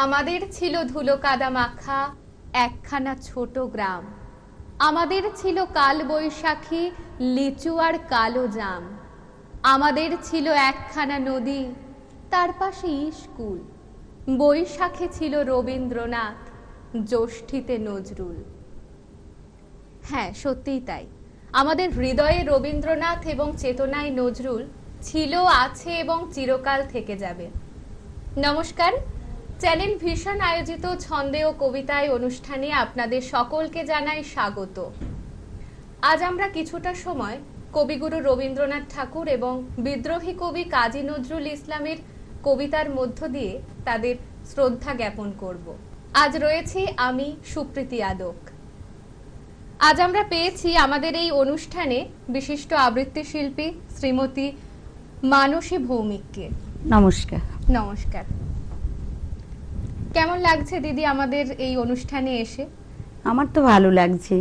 আমাদের ছিল ধুলো কাদা মাখা একখানা ছোট গ্রাম। আমাদের ছিল কাল বৈশাখী লিচু আর কালো জাম। আমাদের ছিল একখানা নদী, তার পাশে স্কুল। বৈশাখে ছিল রবীন্দ্রনাথ, জ্যৈষ্ঠীতে নজরুল। হ্যাঁ, সত্যিই তাই। আমাদের হৃদয়ে রবীন্দ্রনাথ এবং চেতনায় নজরুল ছিল, আছে এবং চিরকাল থেকে যাবে। নমস্কার, চ্যানেল ভিশন আয়োজিত ছন্দে ও কবিতায় অনুষ্ঠানে আপনাদের সকলকে জানাই স্বাগত। আজ আমরা কিছুটা সময় কবিগুরু রবীন্দ্রনাথ ঠাকুর এবং বিদ্রোহী কবি কাজী নজরুল ইসলামের কবিতার মধ্য দিয়ে তাদের শ্রদ্ধা জ্ঞাপন করব। আজ রয়েছি আমি সুপ্রীতি আদক। আজ আমরা পেয়েছি আমাদের এই অনুষ্ঠানে বিশিষ্ট আবৃত্তি শিল্পী শ্রীমতী মানসী ভৌমিককে। নমস্কার। নমস্কার। কেমন লাগছে দিদি আমাদের এই অনুষ্ঠানে এসে? আমার তো ভালো লাগছে।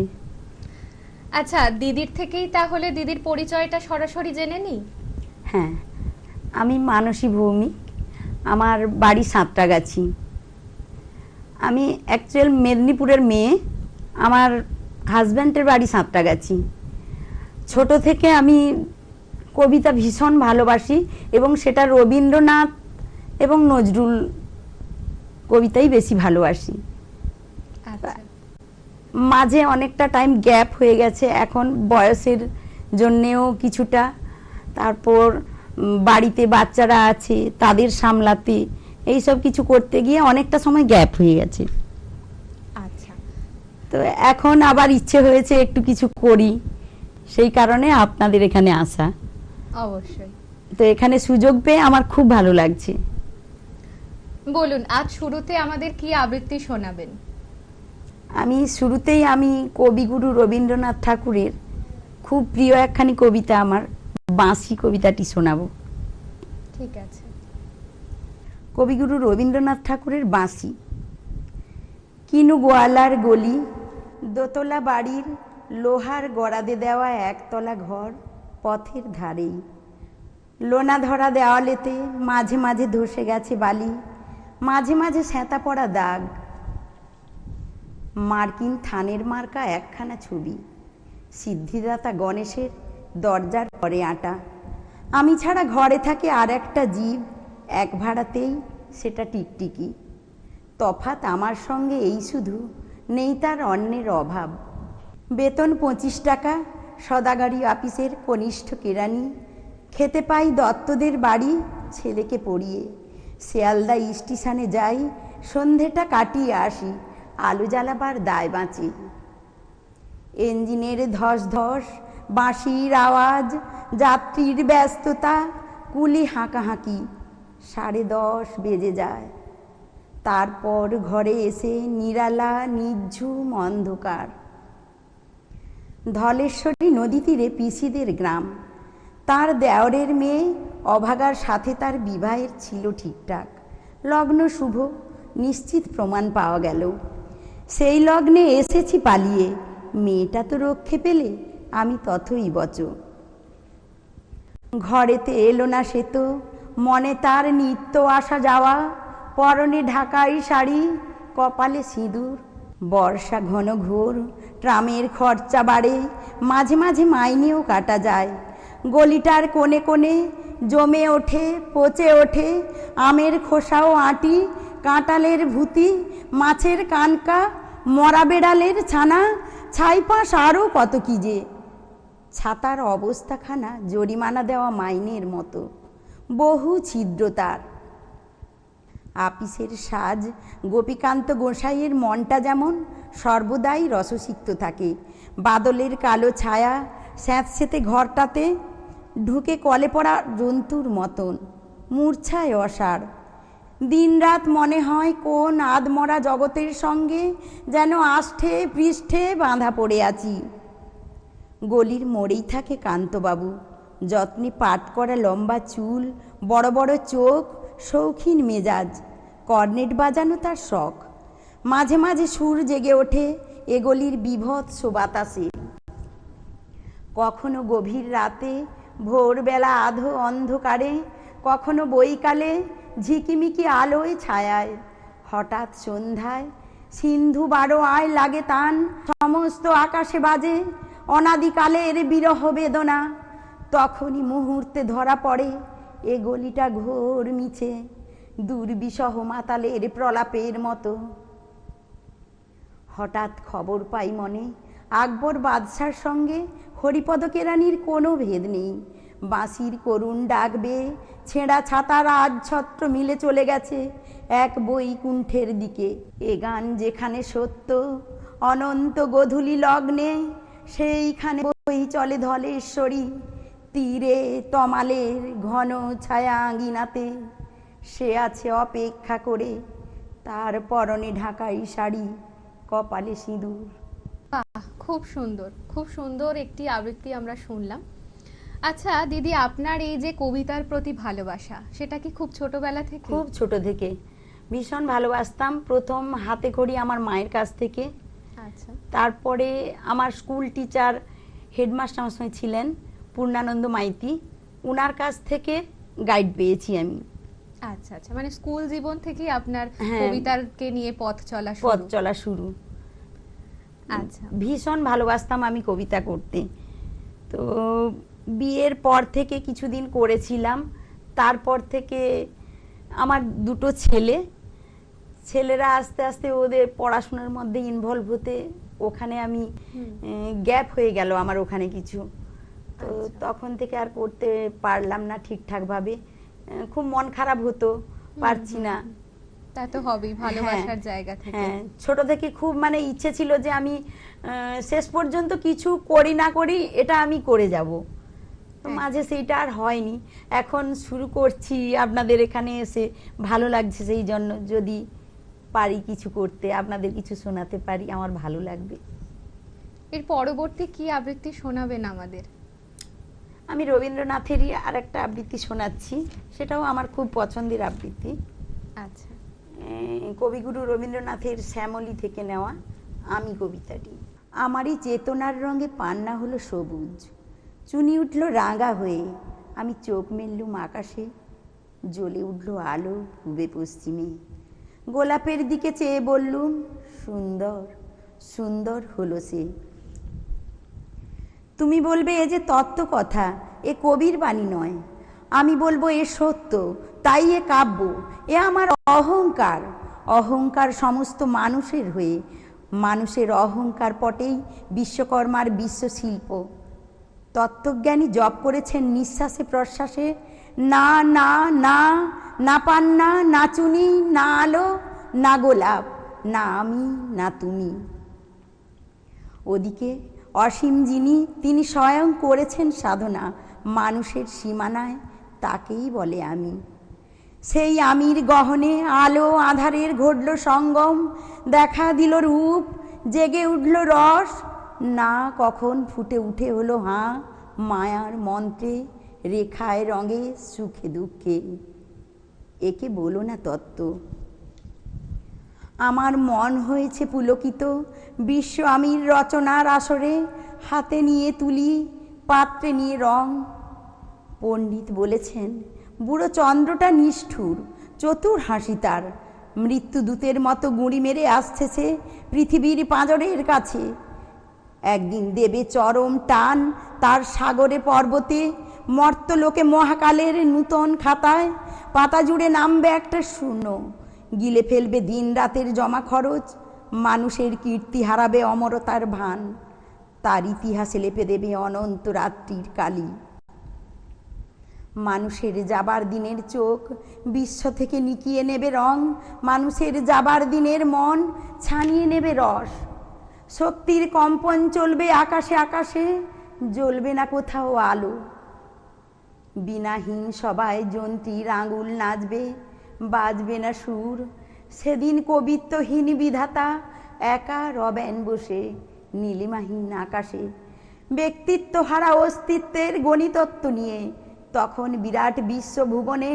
আচ্ছা, দিদির থেকেই তাহলে দিদির পরিচয়টা সরাসরি জেনে নিই। হ্যাঁ, আমি মানসী ভৌমিক, আমার বাড়ি সাঁতরাগাছি। আমি অ্যাকচুয়াল মেদিনীপুরের মেয়ে, আমার হাজব্যান্ডের বাড়ি সাঁতরাগাছি। ছোট থেকে আমি কবিতা ভীষণ ভালোবাসি এবং সেটা রবীন্দ্রনাথ এবং নজরুল কবিতাই বেশি ভালোবাসি। আচ্ছা, মাঝে অনেকটা টাইম গ্যাপ হয়ে গেছে, এখন বয়সের জন্যেও কিছুটা, তারপর বাড়িতে বাচ্চারা আছে তাদের সামলাতে এই সব কিছু করতে গিয়ে অনেকটা সময় গ্যাপ হয়ে গেছে। আচ্ছা। তো এখন আবার ইচ্ছে হয়েছে একটু কিছু করি, সেই কারণে আপনাদের এখানে আসা। অবশ্যই। তো এখানে সুযোগ পেয়ে আমার খুব ভালো লাগছে। বলুন, আজ শুরুতে আমাদের কি আবৃত্তি শোনাবেন? শুরুতেই আমি কবিগুরু রবীন্দ্রনাথ ঠাকুরের খুব প্রিয় একখানি কবিতা, আমার বাঁশি কবিতাটি শোনাবো। ঠিক আছে। কবিগুরু রবীন্দ্রনাথ ঠাকুরের বাঁশি। কিনু গোয়ালার গলি, দোতলা বাড়ির লোহার গড়াদে দেওয়া একতলা ঘর পথের ধারেই। লোনা ধরা দেওয়ালেতে মাঝে মাঝে ধসে গেছে বালি, মাঝে মাঝে স্যাঁতা পড়া দাগ। মার্কিন থানের মার্কা একখানা ছবি, সিদ্ধিদাতা গণেশের দরজার পরে আটা। আমি ছাড়া ঘরে থাকে আর একটা জীব, এক ভাড়াতেই সেটা টিকটিকি। তফাৎ আমার সঙ্গে এই শুধু, নেই তার অন্যের অভাব। বেতন 25 টাকা, সদাগারি অফিসের কনিষ্ঠ কেরানি। খেতে পাই দত্তদের বাড়ি, ছেলেকে পড়িয়ে। শিয়ালদা স্টেশনে যাই, সন্ধেটা কাটিয়ে আসি, আলো জ্বালাবার দায় বাঁচি। ইঞ্জিনের ধস ধস, বাঁশির আওয়াজ, যাত্রীর ব্যস্ততা, কুলি হাঁকাহাঁকি। 10:30 বেজে যায়। তারপর ঘরে এসে নিরালা নিঝুম অন্ধকার। ধলেশ্বরী নদী তীরে পিসিদের গ্রাম। তার দেওরের মেয়ে অভাগার সাথে তার বিবাহের ছিল ঠিকঠাক, লগ্ন শুভ, নিশ্চিত প্রমাণ পাওয়া গেল। সেই লগ্নে এসেছি পালিয়ে, মেয়েটা তো রক্ষে পেলে, আমি তথই বচ। ঘরেতে এলো না সে তো, মনে তার নিত্য আসা যাওয়া। পরনে ঢাকাই শাড়ি, কপালে সিঁদুর। বর্ষা ঘন ঘোর, ট্রামের খরচা বাড়ে, মাঝে মাঝে মাইনেও কাটা যায়। গলিটার কোণে কোণে জমে ওঠে, পচে ওঠে আমের খোসাও আঁটি, কাঁটালের ভুতি, মাছের কানকা, মরা বেড়ালের ছানা, ছাইপাশ আরও কত কি যে। ছাতার অবস্থাখানা জরিমানা দেওয়া মাইনের মতো, বহু ছিদ্র তার। আপিসের সাজ গোপীকান্ত গোসাইয়ের মনটা যেমন সর্বদাই রসসিক্ত থাকে। বাদলের কালো ছায়া স্যাঁতসেঁতে ঘরটাতে, ঢুকে কলে পড়া জন্তুর মতন, মূর্ছায় অসাড়। দিনরাত মনে হয় কোন আধমরা জগতের সঙ্গে যেন আষ্ঠে পৃষ্ঠে বাঁধা পড়ে আছি। গলির মোড়েই থাকে কান্তবাবু, যত্নে পাট করা লম্বা চুল, বড় বড় চোখ, শৌখিন মেজাজ। কর্নেট বাজানো তার শখ। মাঝে মাঝে সুর জেগে ওঠে এ গলির বীভৎস বাতাসে। কখনো গভীর রাতে, ভোরবেলা আধো অন্ধকারে, কখনো বৈকালে ঝিকিমিকি আলোয় ছায়ায়। হঠাৎ সন্ধ্যায় সিন্ধু বারো আয় লাগে তান, সমস্ত আকাশে বাজে অনাদিকালের বিরহ বেদনা। তখনই মুহূর্তে ধরা পড়ে এ গলিটা ঘোর মিছে, দুর্বিষহ মাতালের প্রলাপের মতো। হঠাৎ খবর পাই মনে আকবর বাদশার সঙ্গে হরিপদ কেরানির কোনো ভেদ নেই। বাঁশির করুণ ডাকবে ছেঁড়া ছাতার আজছত্র মিলে চলে গেছে এক বৈকুণ্ঠের দিকে। এ গান যেখানে সত্য অনন্ত গোধূলি লগ্নে, সেইখানে বই চলে ধলেশ্বরী তীরে তমালের ঘন ছায়া আঙিনাতে। সে আছে অপেক্ষা করে, তার পরনে ঢাকাই শাড়ি, কপালে সিঁদুর। বাহ, খুব সুন্দর, খুব সুন্দর একটি আবৃত্তি আমরা শুনলাম। আচ্ছা দিদি, আপনার এই যে কবিতার প্রতি ভালোবাসা, সেটা কি খুব ছোটবেলা থেকে? খুব ছোট থেকে ভীষণ ভালোবাসতাম। প্রথম হাতে খড়ি আমার মায়ের কাছ থেকে। আচ্ছা। তারপরে আমার স্কুল টিচার হেডমাস্টার আমার সঙ্গে ছিলেন পূর্ণানন্দ মাইতি, ওনার কাছ থেকে গাইড পেয়েছি আমি। আচ্ছা আচ্ছা, মানে স্কুল জীবন থেকেই আপনার হ্যাঁ, কবিতাকে নিয়ে পথ চলা শুরু। আচ্ছা। ভীষণ ভালোবাসতাম আমি কবিতা করতে। তো বিয়ের পর থেকে কিছুদিন করেছিলাম, তারপর থেকে আমার দুটো ছেলেরা আস্তে আস্তে ওদের পড়াশোনার মধ্যে ইনভলভ হতে ওখানে আমি গ্যাপ হয়ে গেল আমার ওখানে কিছু। তো তখন থেকে আর করতে পারলাম না ঠিকঠাকভাবে, খুব মন খারাপ হতো, পারছি না। তা তো হবেই, ভালোবাসার জায়গা থেকে। হ্যাঁ, ছোট থেকে খুব মানে ইচ্ছে ছিল যে আমি শেষ পর্যন্ত কিছু করি না করি এটা আমি করে যাব। মাঝে সেইটা আর হয়নি, এখন শুরু করছি আপনাদের এখানে এসে, ভালো লাগছে। সেই জন্য যদি পারি কিছু করতে, আপনাদের কিছু শোনাতে পারি, আমার ভালো লাগবে। এর পরবর্তী কি আবৃত্তি শোনাবেন আমাদের? আমি রবীন্দ্রনাথেরই আর একটা আবৃত্তি শোনাচ্ছি, সেটাও আমার খুব পছন্দের আবৃত্তি। আচ্ছা। কবিগুরু রবীন্দ্রনাথের শ্যামলী থেকে নেওয়া আমি কবিতাটি। আমারই চেতনার রঙে পান্না হলো সবুজ, চুনি উঠল রাঙা হয়ে, আমি চোখ মেললুম আকাশে, জ্বলে উঠল আলো পূবে পশ্চিমে। গোলাপের দিকে চেয়ে বললুম সুন্দর সুন্দর হলো সে। তুমি বলবে এ যে তত্ত্ব কথা, এ কবির বাণী নয়। আমি বলবো এ সত্য, তাই এ কাব্য। এ আমার অহংকার, অহংকার সমস্ত মানুষের হয়ে। মানুষের অহংকার পটেই বিশ্বকর্মার বিশ্বশিল্প। তত্ত্বজ্ঞানী জপ করেছেন নিঃশ্বাসে প্রশ্বাসে, না না না, না পান্না, না চুনি, না আলো, না গোলাপ, না আমি, না তুমি। ওদিকে অসীম যিনি, তিনি স্বয়ং করেছেন সাধনা মানুষের সীমানায়, তাকেই বলে আমি। সেই আমির গহনে আলো আধারের ঘটল সঙ্গম, দেখা দিল রূপ, জেগে উঠল রস, না কখন ফুটে উঠে হলো হাঁ, মায়ার মন্ত্রে, রেখায় রঙে, সুখে দুঃখে। একে বলো না তত্ত্ব। আমার মন হয়েছে পুলকিত বিশ্ব আমির রচনার আসরে, হাতে নিয়ে তুলি, পাত্রে নিয়ে রং। পণ্ডিত বলেছেন বুড়ো চন্দ্রটা নিষ্ঠুর, চতুর হাসি তার, মৃত্যুদূতের মতো গুঁড়ি মেরে আসছে পৃথিবীর পাঁজরের কাছে। একদিন দেবে চরম টান তার সাগরে পর্বতে, মর্তলোকে মহাকালের নূতন খাতায় পাতা জুড়ে নামবে একটা শূন্য, গিলে ফেলবে দিন রাতের জমা খরচ, মানুষের কীর্তি হারাবে অমরতার ভান, তার ইতিহাসে লেপে দেবে অনন্ত রাত্রির কালি। মানুষের যাবার দিনের চোখ বিশ্ব থেকে নিকিয়ে নেবে রং, মানুষের যাবার দিনের মন ছানিয়ে নেবে রস। শক্তির কম্পন চলবে আকাশে আকাশে, জ্বলবে না কোথাও আলো। বিনাহীন সবাই যন্ত্রীর আঙুল নাচবে, বাজবে না সুর। সেদিন কবিত্বহীন বিধাতা একা রবেন বসে নীলিমাহীন আকাশে, ব্যক্তিত্ব হারা অস্তিত্বের গণিতত্ত্ব নিয়ে। তখন বিরাট বিশ্বভুবনে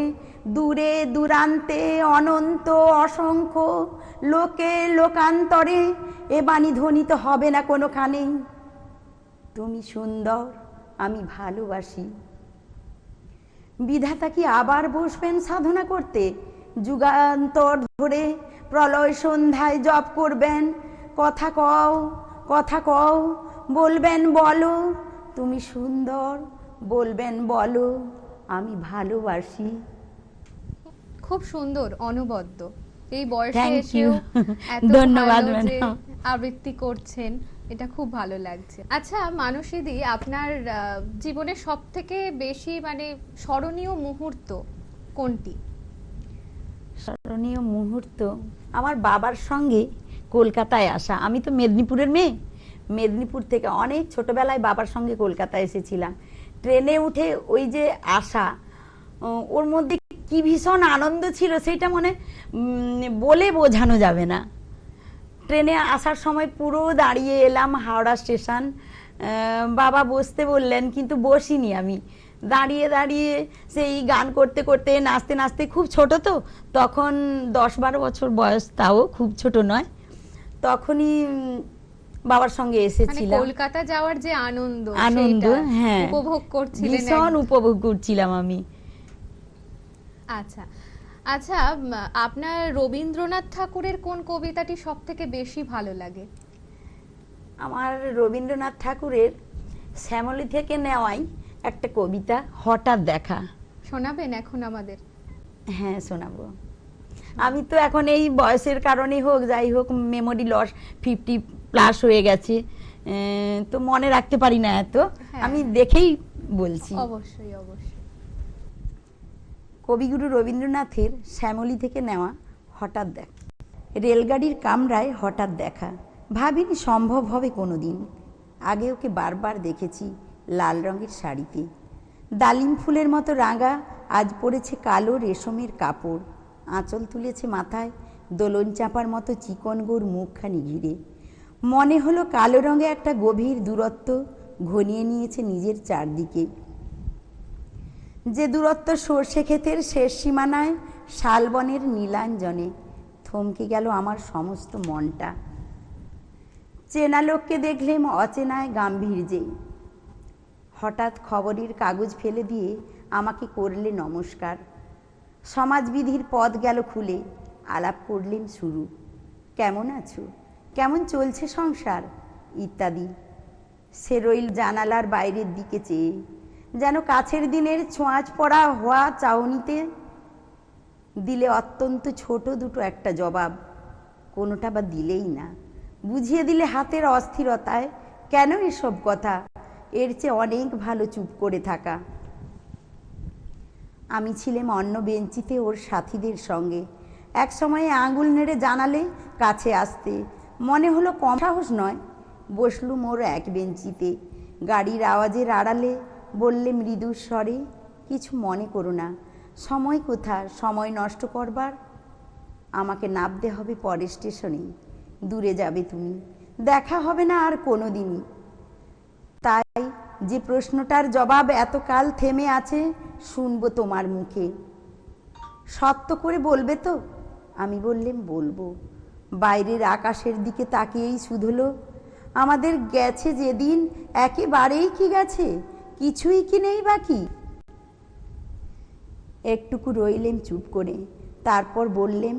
দূরে দূরান্তে অনন্ত অসংখ্য লোকে লোকান্তরে এ বাণী ধ্বনিত হবে না কোনোখানে, তুমি সুন্দর, আমি ভালোবাসি। বিধাতা কি আবার বসবেন সাধনা করতে, যুগান্তর ধরে প্রলয় সন্ধ্যায় জপ করবেন, কথা কও, কথা কও, বলবেন বলো তুমি সুন্দর, বলবেন বলো আমি ভালোবাসি। খুব সুন্দর, অনবদ্য। এই বয়সে Thank এসেও you. এত ধন্যবাদ, ভালো যে ম্যাডাম। আবৃত্তি করছেন, এটা খুব ভালো লাগছে। আচ্ছা মানসীদি, আপনার জীবনে সব থেকে বেশি মানে স্মরণীয় মুহূর্ত কোনটি? স্মরণীয় মুহূর্ত আমার বাবার সঙ্গে কলকাতায় আসা। আমি তো মেদিনীপুরের মেয়ে, মেদিনীপুর থেকে অনেক ছোটবেলায় বাবার সঙ্গে কলকাতায় এসেছিলাম। ট্রেনে উঠে ওই যে আসা, ওর মধ্যে কি ভীষণ আনন্দ ছিল সেটা মনে বলে বোঝানো যাবে না। ট্রেনে আসার সময় পুরো দাঁড়িয়ে এলাম হাওড়া স্টেশন, বাবা বসতে বললেন কিন্তু বসিনি আমি, দাঁড়িয়ে দাঁড়িয়ে সেই গান করতে করতে নাচতে নাচতে, খুব ছোট তো তখন 10-12 বছর বয়স, তাও খুব ছোট নয়, তখনই বাবার সঙ্গে মানে এসেছিলাম। কলকাতা যাওয়ার যে আনন্দ, আনন্দ, সেইটা হ্যাঁ, উপভোগ করছিলেন ভীষণ একদম। উপভোগ করছিলাম আমি। আচ্ছা আচ্ছা, আপনার রবীন্দ্রনাথ ঠাকুরের কোন কবিতাটি সব থেকে বেশি ভালো লাগে? আমার রবীন্দ্রনাথ ঠাকুরের শ্যামলী থেকে নেওয়াই একটা কবিতা, হঠাৎ দেখা। শোনাবেন এখন আমাদের? হ্যাঁ শোনাবো। আমি তো এখন এই বয়সের কারণেই হোক যাই হোক, মেমোরি লস 50+ হয়ে গেছে, তো মনে রাখতে পারি না এত, হ্যাঁ। আমি দেখেই বলছি। অবশ্যই অবশ্যই। কবিগুরু রবীন্দ্রনাথের শ্যামলী থেকে নেওয়া হঠাৎ দেখা। রেলগাড়ির কামরায় হঠাৎ দেখা, ভাবিনি সম্ভব হবে কোনো দিন। আগে ওকে বারবার দেখেছি লাল রঙের শাড়িতে, ডালিম ফুলের মতো রাঙা, আজ পরেছে কালো রেশমের কাপড়, আঁচল তুলেছে মাথায়, দোলন চাপার মতো চিকন গোর মুখখানি ঘিরে। মনে হলো কালো রঙে একটা গভীর দূরত্ব ঘনিয়ে নিয়েছে নিজের চারদিকে, যে দূরত্ব সর্ষে ক্ষেতের শেষ সীমানায় শালবনের নীলাঞ্জনে। থমকে গেল আমার সমস্ত মনটা। চেনা লোককে দেখলেম অচেনায় গাম্ভীর্যে। হঠাৎ খবরের কাগজ ফেলে দিয়ে আমাকে করলে নমস্কার। সমাজবিধির পথ গেল খুলে, আলাপ করলেন শুরু। কেমন আছো, কেমন চলছে সংসার ইত্যাদি। সে রইল জানালার বাইরের দিকে চেয়ে, যেন কাছের দিনের ছোঁয়াচ পড়া হওয়া চাউনিতে। দিলে অত্যন্ত ছোট দুটো একটা জবাব, কোনোটা বা দিলেই না। বুঝিয়ে দিলে হাতের অস্থিরতায়, কেন এসব কথা, এর চেয়ে অনেক ভালো চুপ করে থাকা। আমি ছিলাম অন্য বেঞ্চিতে ওর সাথীদের সঙ্গে। এক সময়ে আঙুল নেড়ে জানালে কাছে আসতে, মনে হলো কম সাহস নয়। বসলুম ওর এক বেঞ্চিতে, গাড়ির আওয়াজের আড়ালে বললে মৃদু স্বরে, কিছু মনে করো না, সময় কোথা সময় নষ্ট করবার। আমাকে নামতে হবে পরের স্টেশনে, দূরে যাবে তুমি, দেখা হবে না আর কোনো দিনই। তাই যে প্রশ্নটার জবাব এতকাল থেমে আছে, শুনবো তোমার মুখে। সত্য করে বলবে তো? আমি বললাম বলবো। বাইরের আকাশের দিকে তাকিয়েই শুধলো, আমাদের গেছে যেদিন একেবারেই কি গেছে, কিছুই কি নেই বাকি। একটুকু রইলেম চুপ করে, তারপর বললেম,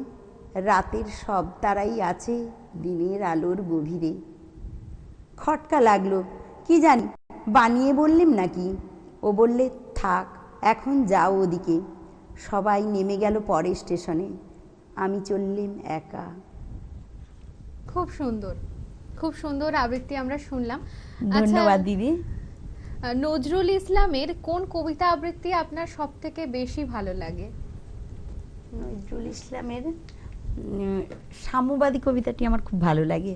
রাতের সব তারাই আছে দিনের আলোর গভীরে। খটকা লাগলো, কি জানি বানিয়ে বললেম নাকি। ও বললে থাক, এখন যাও ওদিকে। সবাই নেমে গেল পরের স্টেশনে, আমি চললেম একা। খুব সুন্দর, খুব সুন্দর আবৃত্তি আমরা শুনলাম। ধন্যবাদ দিদি। নজরুল ইসলামের কোন কবিতা আবৃত্তি আপনার সব থেকে বেশি ভালো লাগে? নজরুল ইসলামের সাম্যবাদী কবিতাটি আমার খুব ভালো লাগে।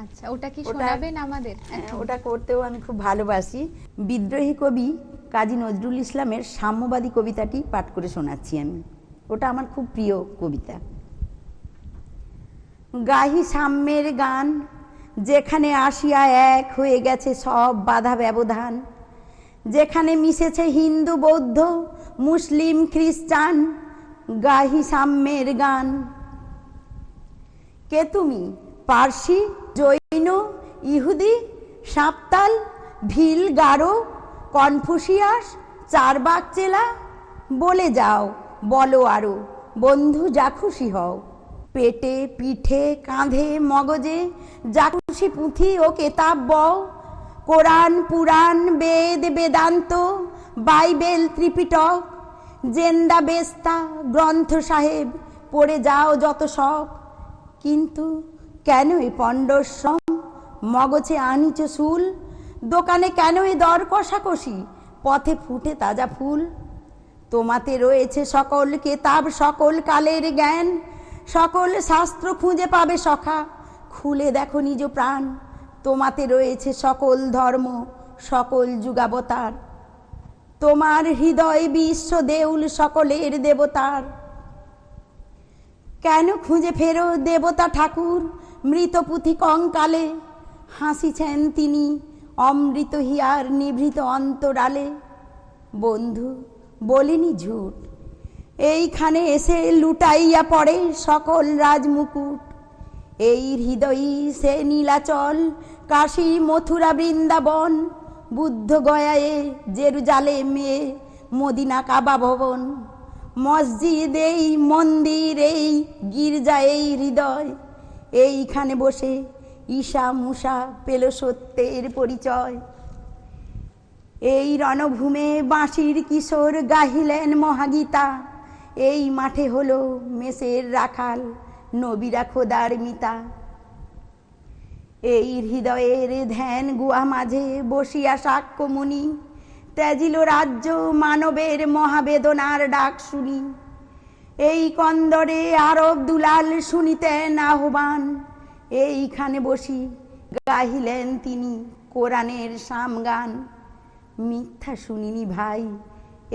আচ্ছা, ওটা কি শোনাবেন আমাদের? ওটা করতেও আমি খুব ভালোবাসি। বিদ্রোহী কবি কাজী নজরুল ইসলামের সাম্যবাদী কবিতাটি পাঠ করে শোনাচ্ছি আমি। ওটা আমার খুব প্রিয় কবিতা। গাহি সাম্যের গান, যেখানে আসিয়া এক হয়ে গেছে সব বাধা ব্যবধান, যেখানে মিশেছে হিন্দু বৌদ্ধ মুসলিম খ্রিস্টান। গাহি সাম্যের গান। কে তুমি? পার্সি, জৈন, ইহুদি, সাঁওতাল, ভিল, গারো, কনফুসিয়াস, চারবাক চেলা? বলে যাও, বলো আরো, বন্ধু যা খুশি হও। পেটে পিঠে কাঁধে মগজে যা খুশি পুঁথি ও কেতাব বও, কোরআন পুরাণ বেদ বেদান্ত বাইবেল ত্রিপিটক জেন্দা বেস্তা গ্রন্থ সাহেব পড়ে যাও যত শখ। কিন্তু কেন এই পণ্ডশ্রম, মগজে আনিচ শুল, দোকানে কেন এই দর কষাকষি, পথে ফুটে তাজা ফুল। তোমাতে রয়েছে সকল কেতাব সকল কালের জ্ঞান, সকল শাস্ত্র খুঁজে পাবে সখা, খুলে দেখো নিজ প্রাণ। তোমাতে রয়েছে সকল ধর্ম সকল যুগাবতার, তোমার হৃদয় বিশ্ব দেউল সকলের দেবতার। কেন খুঁজে ফেরো দেবতা ঠাকুর মৃত পুঁথি কঙ্কালে, হাসিছেন তিনি অমৃত হিয়ার নিভৃত অন্তরালে। বন্ধু বলিনি ঝুট, এইখানে এসে লুটাইয়া পড়ে সকল রাজমুকুট। এই হৃদয়ই সে নীলাচল কাশী মথুরা বৃন্দাবন, বুদ্ধ গয়ায়ে জেরুজালেমে মদিনা কাবা ভবন। মসজিদ এই মন্দির এই গির্জা এই হৃদয়, এইখানে বসে ঈশা মুসা পেল সত্যের পরিচয়। এই রণভূমে বাঁশির কিশোর গাহিলেন মহাগীতা, এই মাঠে হলো মেসের রাখাল নবীরা খোদার মিতা। এই হৃদয়ের ধ্যান গুয়া মাঝে বসিয়া সাক্ষ্যমুনি, ত্যাজিল রাজ্য মানবের মহাবেদনার ডাক শুনি। এই কন্দরে আরব দুলাল শুনিতেন আহ্বান, এইখানে বসি গাহিলেন তিনি কোরআনের সামগান। মিথ্যা শুনিনি ভাই,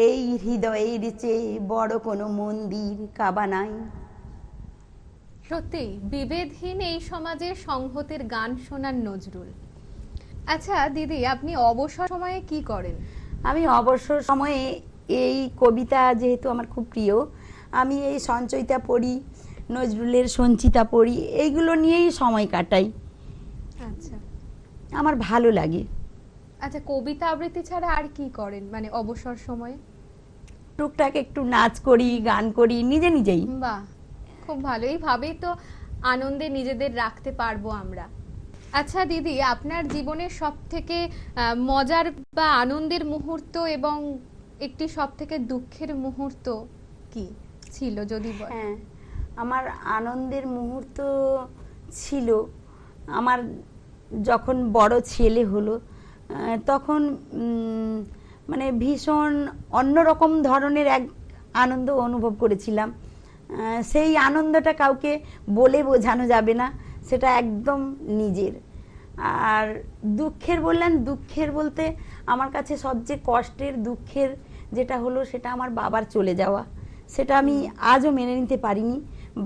এই হৃদয়ের চেয়ে বড় কোনো মন্দির কাবা নাই। সত্যি বিভেদহীন এই সমাজে সংহতির গান শোনান নজরুল। আচ্ছা দিদি, আপনি অবসর সময়ে কি করেন? আমি অবসর সময়ে এই কবিতা যেহেতু আমার খুব প্রিয়, আমি এই সঞ্চয়িতা পড়ি, নজরুলের সঞ্চিতা পড়ি, এইগুলো নিয়েই সময় কাটাই। আচ্ছা, আমার ভালো লাগে। আচ্ছা, কবিতা আবৃত্তি ছাড়া আর কি করেন মানে অবসর সময়ে? টুকটাক একটু নাচ করি, গান করি, নিজে নিজেই। বাহ, খুব ভালো। এইভাবেই তো আনন্দে নিজেদের রাখতে পারবো আমরা। আচ্ছা দিদি, আপনার জীবনের সব থেকে মজার বা আনন্দের মুহূর্ত এবং একটি সব থেকে দুঃখের মুহূর্ত কি ছিল যদি বলেন? হ্যাঁ, আমার আনন্দের মুহূর্ত ছিল আমার যখন বড় ছেলে হলো, তখন মানে ভীষণ অন্যরকম ধরনের এক আনন্দ অনুভব করেছিলাম। সেই আনন্দটা কাউকে বলে বোঝানো যাবে না, সেটা একদম নিজের। আর দুঃখের বললেন, দুঃখের বলতে আমার কাছে সবচেয়ে কষ্টের দুঃখের যেটা হলো সেটা আমার বাবার চলে যাওয়া। সেটা আমি আজও মেনে নিতে পারিনি।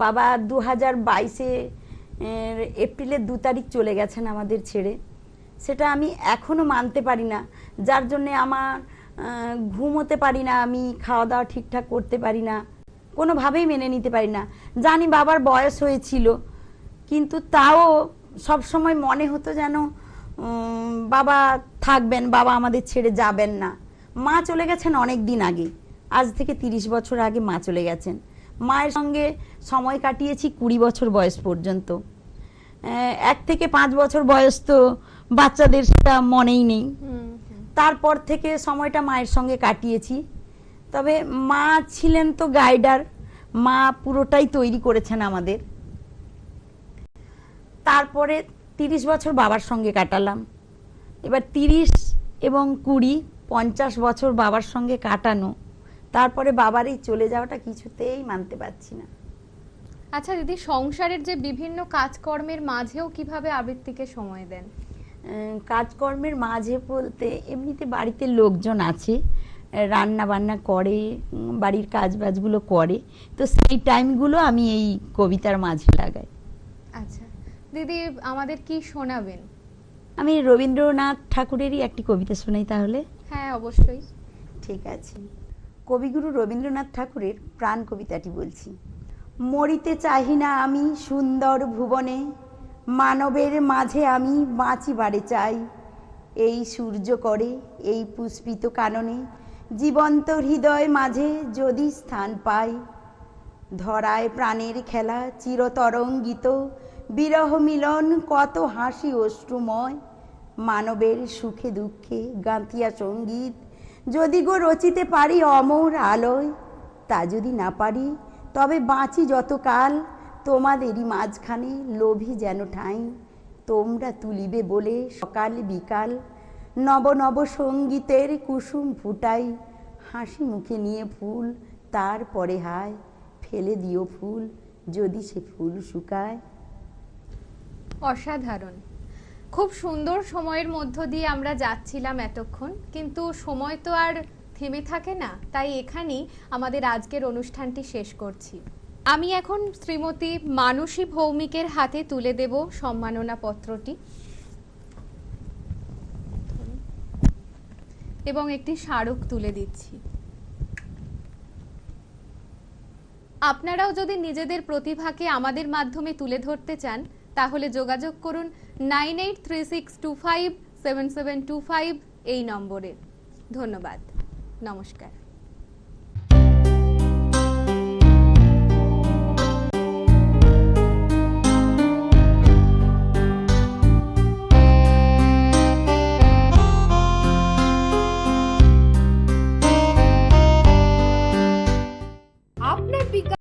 বাবা 2022 এপ্রিলের 2 তারিখ চলে গেছেন আমাদের ছেড়ে। সেটা আমি এখনও মানতে পারি না, যার জন্যে আমার ঘুমোতে পারি না, আমি খাওয়া দাওয়া ঠিকঠাক করতে পারি না, কোনোভাবেই মেনে নিতে পারি না। জানি বাবার বয়স হয়েছিল, কিন্তু তাও সব সময় মনে হতো যেন বাবা থাকবেন, বাবা আমাদের ছেড়ে যাবেন না। মা চলে গেছেন অনেক দিন আগে, আজ থেকে 30 বছর আগে মা চলে গেছেন। মায়ের সঙ্গে সময় কাটিয়েছি 20 বছর বয়স পর্যন্ত। 1 থেকে 5 বছর বয়স তো বাচ্চাদের সেটা মনেই নেই। তারপর থেকে সময়টা মায়ের সঙ্গে কাটিয়েছি। তবে মা ছিলেন তো গাইডার, মা পুরোটাই তৈরি করেছেন আমাদের। তারপরে 30 বছর বাবার সঙ্গে কাটালাম। এবার 30 এবং 20, 50 বছর বাবার সঙ্গে কাটানো, তারপরে বাবার এই চলে যাওয়াটা কিছুতেই মানতে পারছি না। আচ্ছা দিদি, সংসারের যে বিভিন্ন কাজকর্মের মাঝেও কিভাবে আবৃত্তিকে সময় দেন? কাজকর্মের মাঝে বলতে এমনিতে বাড়িতে লোকজন আছে, রান্না বান্না করে, বাড়ির কাজবাজগুলো করে, তো সেই টাইমগুলো আমি এই কবিতার মাঝে লাগাই। আচ্ছা দিদি, আমাদের কি শোনাবেন? আমি রবীন্দ্রনাথ ঠাকুরেরই একটি কবিতা শোনাই তাহলে। হ্যাঁ অবশ্যই। ঠিক আছে, কবিগুরু রবীন্দ্রনাথ ঠাকুরের প্রাণ কবিতাটি বলছি। মরিতে চাহি না আমি সুন্দর ভুবনে, মানবের মাঝে আমি বাঁচিবারে চাই। এই সূর্য করে এই পুষ্পিত কাননে, জীবন্ত হৃদয় মাঝে যদি স্থান পাই। ধরায় প্রাণের খেলা চিরতরঙ্গিত, বিরহ মিলন কত হাসি অশ্রুময়, মানবের সুখে দুঃখে গাঁথিয়া সঙ্গীত, যদি গো রচিতে পারি অমর আলোয়, তা যদি না পারি তবে বাঁচি যতকাল, তোমাদেরই মাঝখানে লোভী যেন ঠাঁই, তোমরা তুলিবে বলে সকাল বিকাল, নব নব সঙ্গীতের কুসুম ফুটাই, হাসি মুখে নিয়ে ফুল তারপরে হায়, ফেলে দিও ফুল যদি সে ফুল শুকায়। অসাধারণ, খুব সুন্দর সময়ের মধ্য দিয়ে আমরা যাচ্ছিলাম এতক্ষণ, কিন্তু সময় তো আর থেমে থাকে না, তাই এখানেই আমাদের আজকের অনুষ্ঠানটি শেষ করছি। আমি এখন শ্রীমতী মানসী ভৌমিকের হাতে তুলে দেব সম্মাননা পত্রটি এবং একটি স্মারক তুলে দিচ্ছি। আপনারাও যদি নিজেদের প্রতিভাকে আমাদের মাধ্যমে তুলে ধরতে চান, তাহলে যোগাযোগ করুন 9836257725 এই নম্বরে। ধন্যবাদ, নমস্কার।